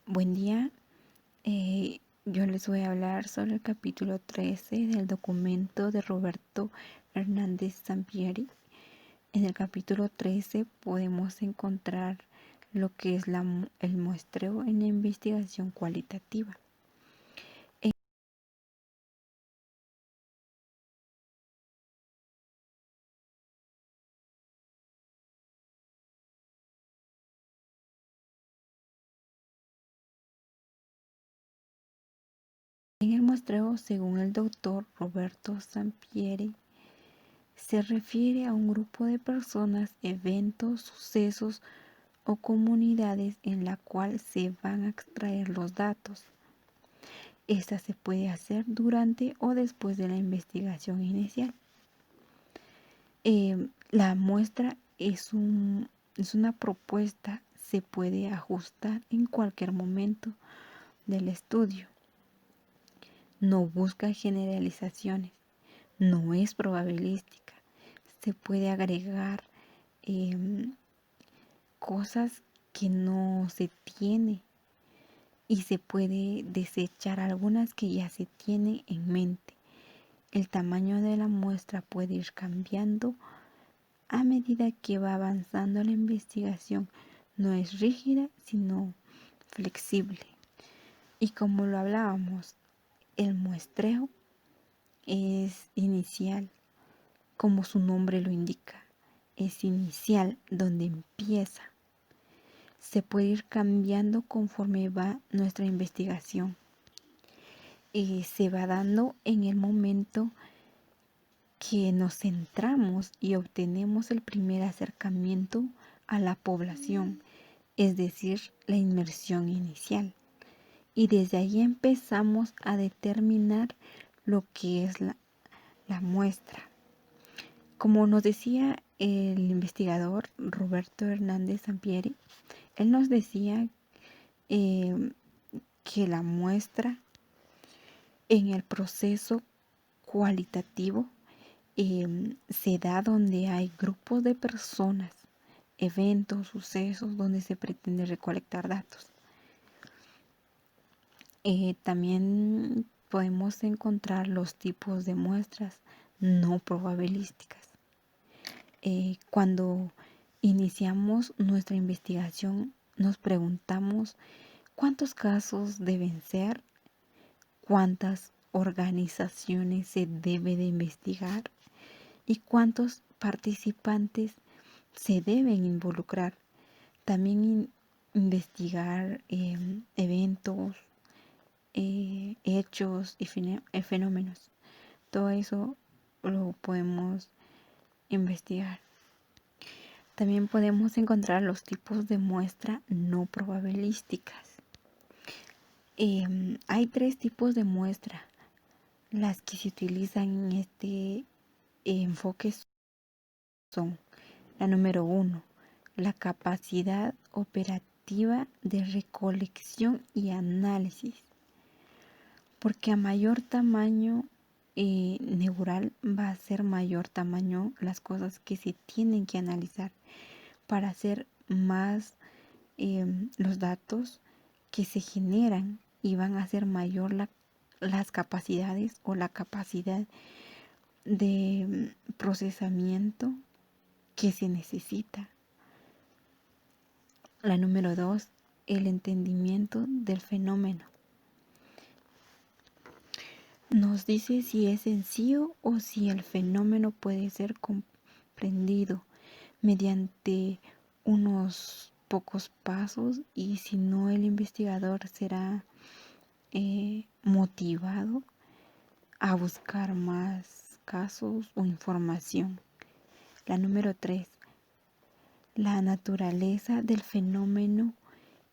Buen día, yo les voy a hablar sobre el capítulo 13 del documento de Roberto Hernández Sampieri. En el capítulo 13 podemos encontrar lo que es el muestreo en la investigación cualitativa. En el muestreo, según el doctor Roberto Sampieri, se refiere a un grupo de personas, eventos, sucesos o comunidades en la cual se van a extraer los datos. Esta se puede hacer durante o después de la investigación inicial. La muestra es una propuesta, se puede ajustar en cualquier momento del estudio. No busca generalizaciones, no es probabilística. Se puede agregar cosas que no se tiene y se puede desechar algunas que ya se tienen en mente. El tamaño de la muestra puede ir cambiando a medida que va avanzando la investigación. No es rígida, sino flexible. Y como lo hablábamos, el muestreo es inicial, como su nombre lo indica. Es inicial, donde empieza. Se puede ir cambiando conforme va nuestra investigación. Se va dando en el momento que nos centramos y obtenemos el primer acercamiento a la población, es decir, la inmersión inicial. Y desde ahí empezamos a determinar lo que es la muestra. Como nos decía el investigador Roberto Hernández Sampieri, él nos decía que la muestra en el proceso cualitativo se da donde hay grupos de personas, eventos, sucesos, donde se pretende recolectar datos. También podemos encontrar los tipos de muestras no probabilísticas. Cuando iniciamos nuestra investigación, nos preguntamos cuántos casos deben ser, cuántas organizaciones se debe de investigar y cuántos participantes se deben involucrar. También investigar eventos, hechos y fenómenos. Todo eso lo podemos investigar. También podemos encontrar los tipos de muestra no probabilísticas. Hay 3 tipos de muestra. Las que se utilizan en este enfoque son: la número 1, la capacidad operativa de recolección y análisis, porque a mayor tamaño neural va a ser mayor tamaño las cosas que se tienen que analizar para hacer más los datos que se generan, y van a ser mayor las capacidades o la capacidad de procesamiento que se necesita. La número 2, el entendimiento del fenómeno. Nos dice si es sencillo o si el fenómeno puede ser comprendido mediante unos pocos pasos, y si no, el investigador será motivado a buscar más casos o información. La número 3, la naturaleza del fenómeno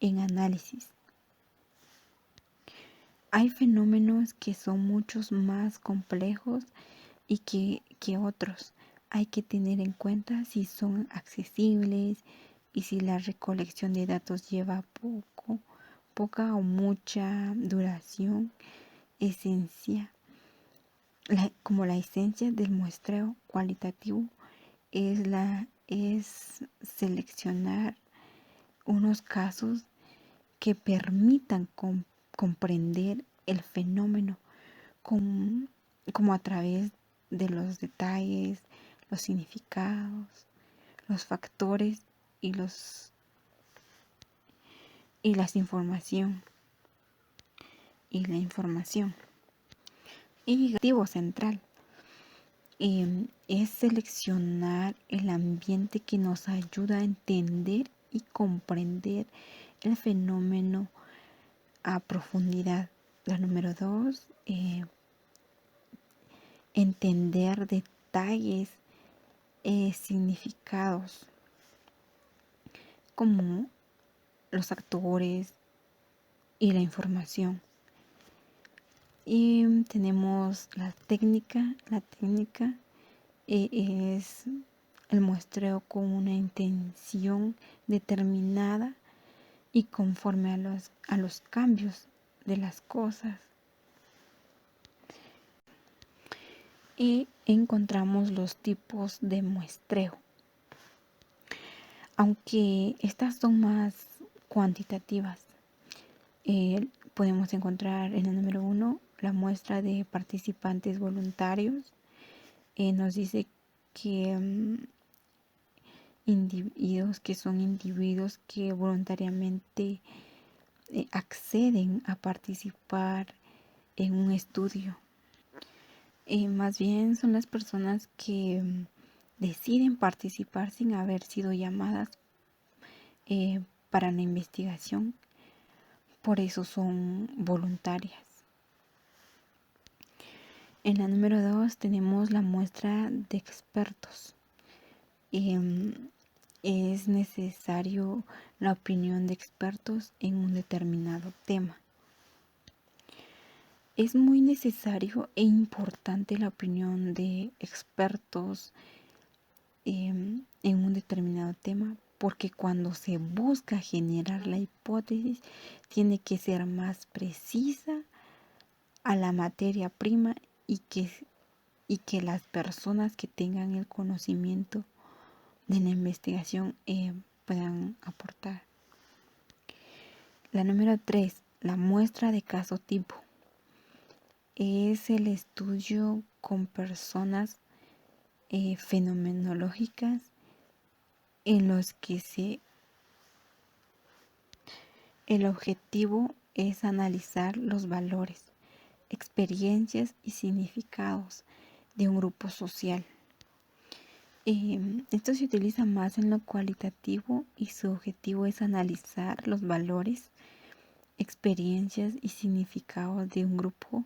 en análisis. Hay fenómenos que son muchos más complejos y que otros. Hay que tener en cuenta si son accesibles y si la recolección de datos lleva poca o mucha duración. Como la esencia del muestreo cualitativo es seleccionar unos casos que permitan comprender el fenómeno como a través de los detalles, los significados, los factores y la información. Y el objetivo central es seleccionar el ambiente que nos ayuda a entender y comprender el fenómeno a profundidad. La número 2, entender detalles, significados, como los actores y la información. Y tenemos la técnica. La técnica es el muestreo con una intención determinada y conforme a los cambios de las cosas. Y encontramos los tipos de muestreo. Aunque estas son más cuantitativas, podemos encontrar en el número 1 la muestra de participantes voluntarios. Nos dice que son individuos que voluntariamente acceden a participar en un estudio. Más bien son las personas que deciden participar sin haber sido llamadas para la investigación. Por eso son voluntarias. En la número 2 tenemos la muestra de expertos. Es necesario la opinión de expertos en un determinado tema. Es muy necesario e importante la opinión de expertos en un determinado tema, porque cuando se busca generar la hipótesis, tiene que ser más precisa a la materia prima y que las personas que tengan el conocimiento de la investigación puedan aportar. La número 3, la muestra de caso tipo. Es el estudio con personas fenomenológicas en los que el objetivo es analizar los valores, experiencias y significados de un grupo social. Esto se utiliza más en lo cualitativo y su objetivo es analizar los valores, experiencias y significados de un grupo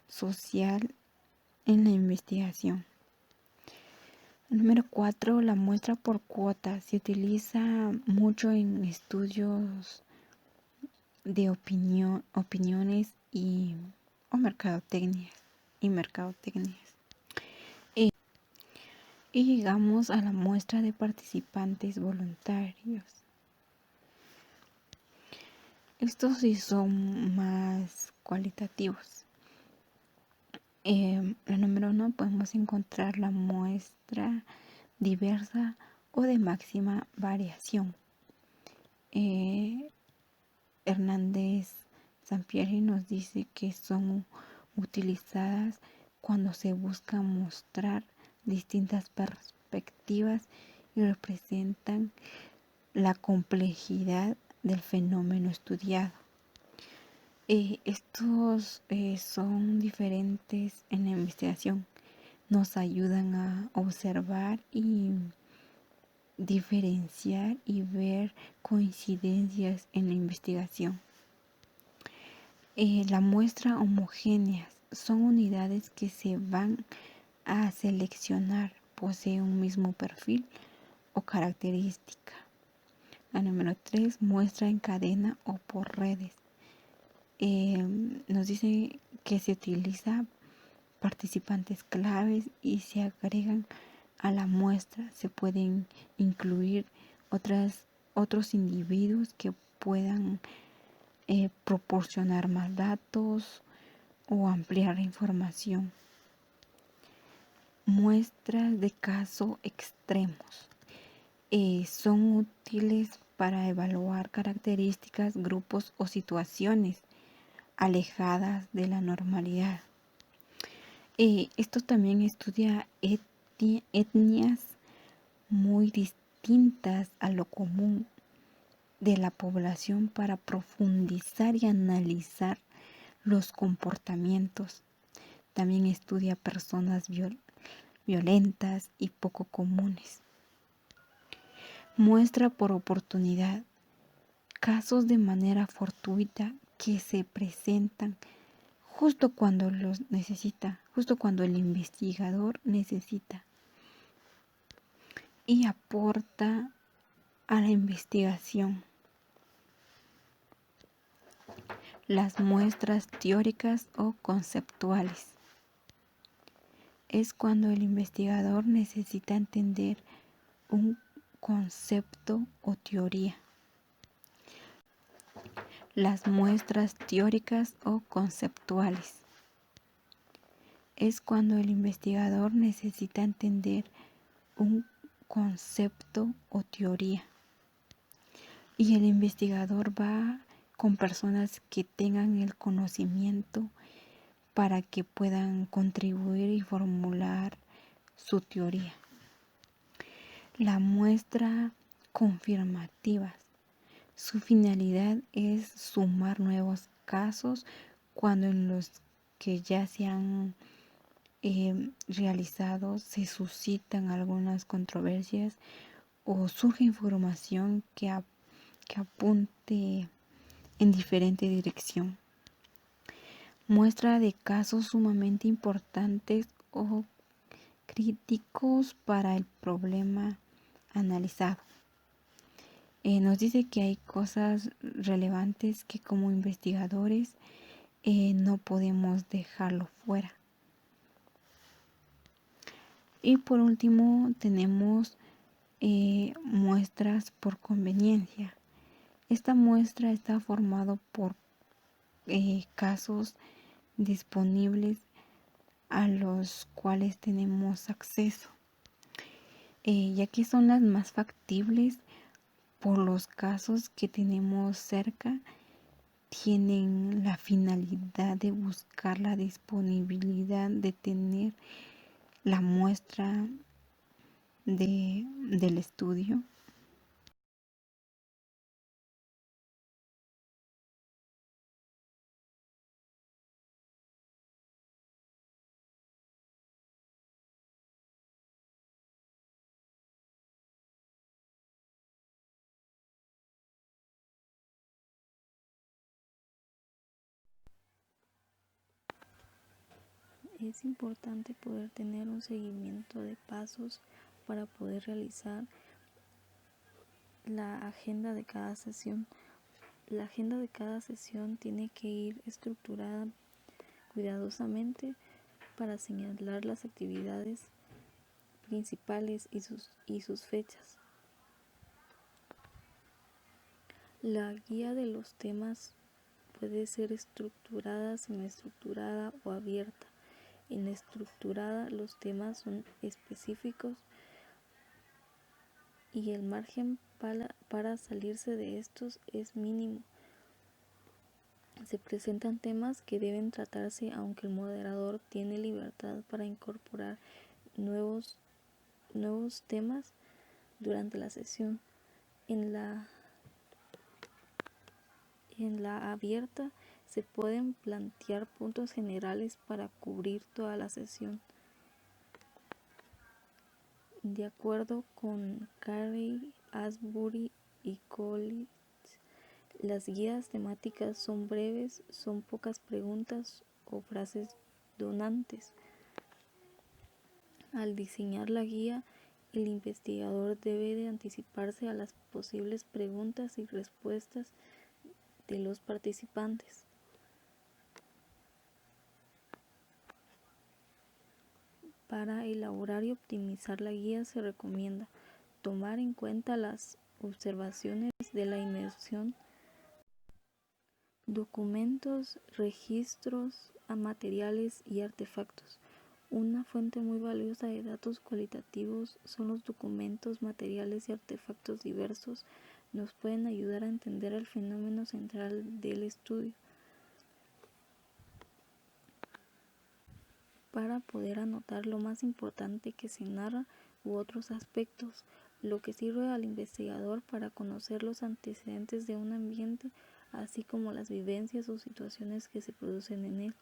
social en la investigación. Número 4, la muestra por cuotas. Se utiliza mucho en estudios de opiniones o mercadotecnias. Y llegamos a la muestra de participantes voluntarios. Estos sí son más cualitativos. La número 1 podemos encontrar la muestra diversa o de máxima variación. Hernández Sampieri nos dice que son utilizadas cuando se busca mostrar distintas perspectivas y representan la complejidad del fenómeno estudiado. Estos son diferentes en la investigación. Nos ayudan a observar y diferenciar y ver coincidencias en la investigación. La muestra homogéneas son unidades que se van a seleccionar, posee un mismo perfil o característica. La número 3, muestra en cadena o por redes. Nos dice que se utiliza participantes claves y se agregan a la muestra. Se pueden incluir otros individuos que puedan proporcionar más datos o ampliar la información. Muestras de caso extremos. Son útiles para evaluar características, grupos o situaciones alejadas de la normalidad. Esto también estudia etnias muy distintas a lo común de la población para profundizar y analizar los comportamientos. También estudia personas violentas y poco comunes. Muestra por oportunidad casos de manera fortuita que se presentan justo cuando los necesita, justo cuando el investigador necesita, y aporta a la investigación. Las muestras teóricas o conceptuales es cuando el investigador necesita entender un concepto o teoría. Las muestras teóricas o conceptuales es cuando el investigador necesita entender un concepto o teoría. Y el investigador va con personas que tengan el conocimiento para que puedan contribuir y formular su teoría. La muestra confirmativa. Su finalidad es sumar nuevos casos cuando en los que ya se han realizado se suscitan algunas controversias o surge información que apunte en diferente dirección. Muestra de casos sumamente importantes o críticos para el problema analizado. Nos dice que hay cosas relevantes que como investigadores no podemos dejarlo fuera. Y por último tenemos muestras por conveniencia. Esta muestra está formada por casos disponibles a los cuales tenemos acceso, ya que son las más factibles por los casos que tenemos cerca. Tienen la finalidad de buscar la disponibilidad de tener la muestra del estudio. Es importante poder tener un seguimiento de pasos para poder realizar la agenda de cada sesión. La agenda de cada sesión tiene que ir estructurada cuidadosamente para señalar las actividades principales y sus fechas. La guía de los temas puede ser estructurada, semiestructurada o abierta. En la estructurada los temas son específicos y el margen para salirse de estos es mínimo. Se presentan temas que deben tratarse, aunque el moderador tiene libertad para incorporar nuevos temas durante la sesión. En la abierta se pueden plantear puntos generales para cubrir toda la sesión. De acuerdo con Carey, Asbury y Collins, las guías temáticas son breves, son pocas preguntas o frases donantes. Al diseñar la guía, el investigador debe de anticiparse a las posibles preguntas y respuestas de los participantes. Para elaborar y optimizar la guía se recomienda tomar en cuenta las observaciones de la inmersión, documentos, registros, materiales y artefactos. Una fuente muy valiosa de datos cualitativos son los documentos, materiales y artefactos diversos nos pueden ayudar a entender el fenómeno central del estudio, para poder anotar lo más importante que se narra u otros aspectos, lo que sirve al investigador para conocer los antecedentes de un ambiente, así como las vivencias o situaciones que se producen en él.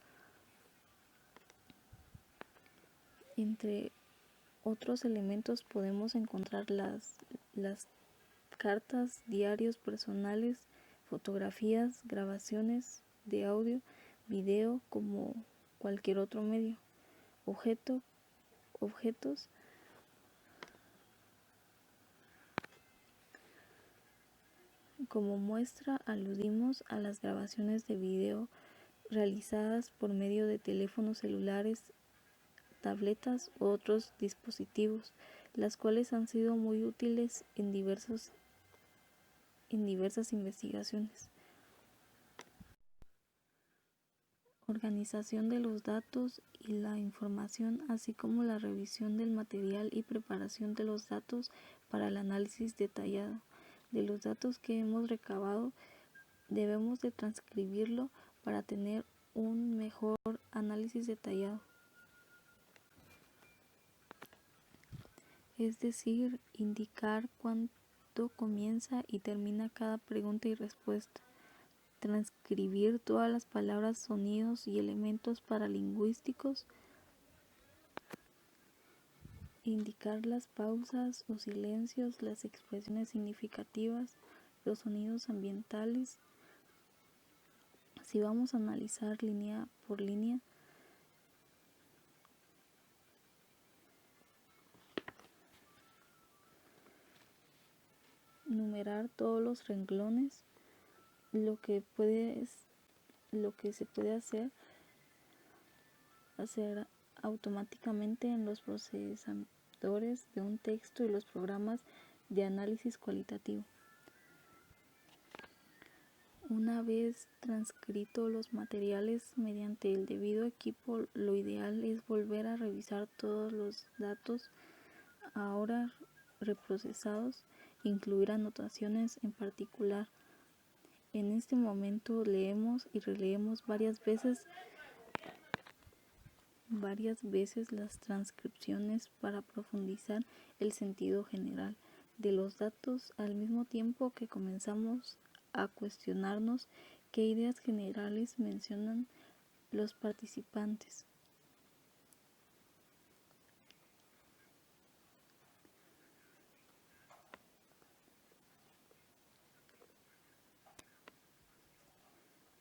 Entre otros elementos podemos encontrar las cartas, diarios personales, fotografías, grabaciones de audio, video, como cualquier otro medio, objetos. Como muestra, aludimos a las grabaciones de video realizadas por medio de teléfonos celulares, tabletas u otros dispositivos, las cuales han sido muy útiles en diversas investigaciones. Organización de los datos y la información, así como la revisión del material y preparación de los datos para el análisis detallado de los datos que hemos recabado. Debemos de transcribirlo para tener un mejor análisis detallado. Es decir, indicar cuándo comienza y termina cada pregunta y respuesta. Transcribir todas las palabras, sonidos y elementos paralingüísticos. Indicar las pausas o silencios, las expresiones significativas, los sonidos ambientales. Si vamos a analizar línea por línea, numerar todos los renglones, lo que se puede hacer automáticamente en los procesadores de un texto y los programas de análisis cualitativo. Una vez transcritos los materiales mediante el debido equipo, lo ideal es volver a revisar todos los datos ahora reprocesados, incluir anotaciones en particular. En este momento leemos y releemos varias veces las transcripciones para profundizar el sentido general de los datos, al mismo tiempo que comenzamos a cuestionarnos qué ideas generales mencionan los participantes.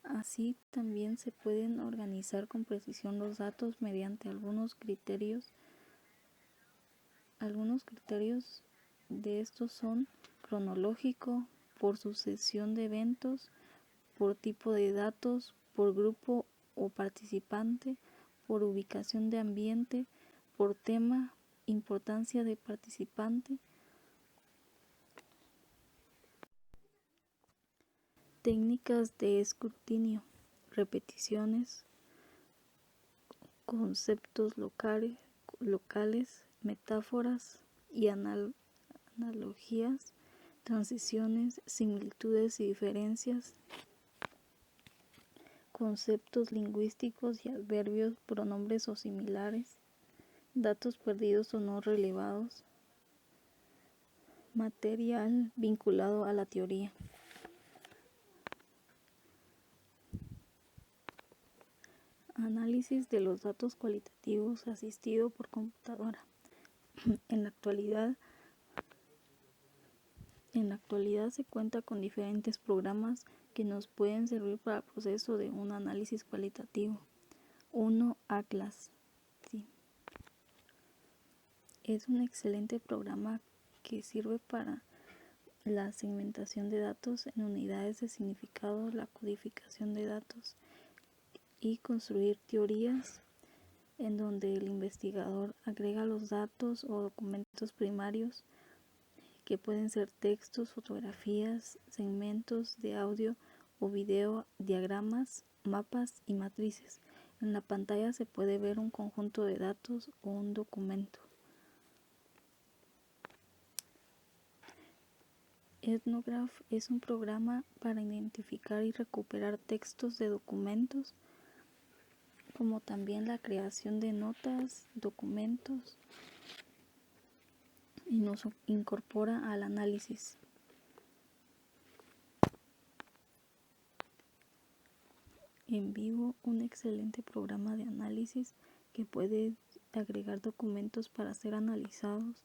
Así también se pueden organizar con precisión los datos mediante algunos criterios. Algunos criterios de estos son cronológico, por sucesión de eventos, por tipo de datos, por grupo o participante, por ubicación de ambiente, por tema, importancia de participante. Técnicas de escrutinio, repeticiones, conceptos locales, metáforas y analogías, transiciones, similitudes y diferencias, conceptos lingüísticos y adverbios, pronombres o similares, datos perdidos o no relevados, material vinculado a la teoría. Análisis de los datos cualitativos asistido por computadora. En la actualidad se cuenta con diferentes programas que nos pueden servir para el proceso de un análisis cualitativo. 1. Atlas. Sí. Es un excelente programa que sirve para la segmentación de datos en unidades de significado, la codificación de datos y construir teorías, en donde el investigador agrega los datos o documentos primarios que pueden ser textos, fotografías, segmentos de audio o video, diagramas, mapas y matrices. En la pantalla se puede ver un conjunto de datos o un documento. Ethnograph es un programa para identificar y recuperar textos de documentos, como también la creación de notas, documentos, y nos incorpora al análisis. En Vivo, un excelente programa de análisis que puede agregar documentos para ser analizados.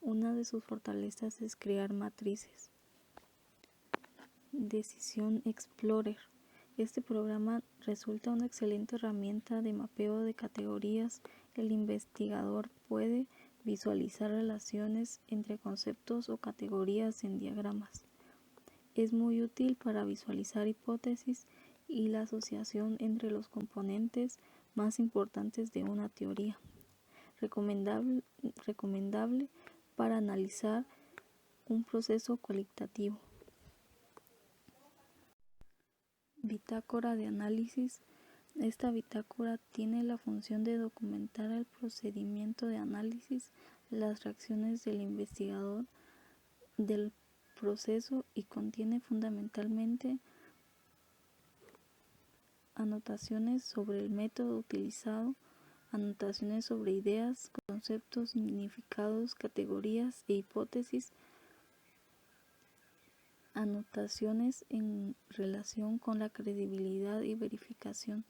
Una de sus fortalezas es crear matrices. Decision Explorer. Este programa resulta una excelente herramienta de mapeo de categorías. El investigador puede visualizar relaciones entre conceptos o categorías en diagramas. Es muy útil para visualizar hipótesis y la asociación entre los componentes más importantes de una teoría. Recomendable para analizar un proceso cualitativo. Bitácora de análisis. Esta bitácora tiene la función de documentar el procedimiento de análisis, las reacciones del investigador del proceso y contiene fundamentalmente anotaciones sobre el método utilizado, anotaciones sobre ideas, conceptos, significados, categorías e hipótesis, anotaciones en relación con la credibilidad y verificación.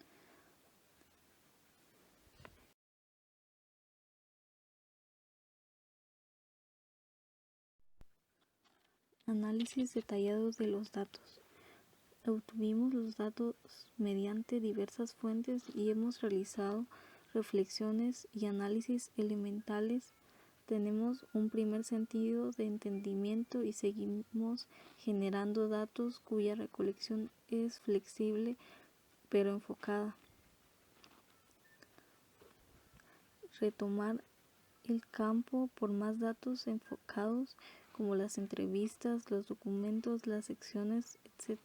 Análisis detallados de los datos. Obtuvimos los datos mediante diversas fuentes y hemos realizado reflexiones y análisis elementales. Tenemos un primer sentido de entendimiento y seguimos generando datos cuya recolección es flexible pero enfocada. Retomar el campo por más datos enfocados como las entrevistas, los documentos, las secciones, etc.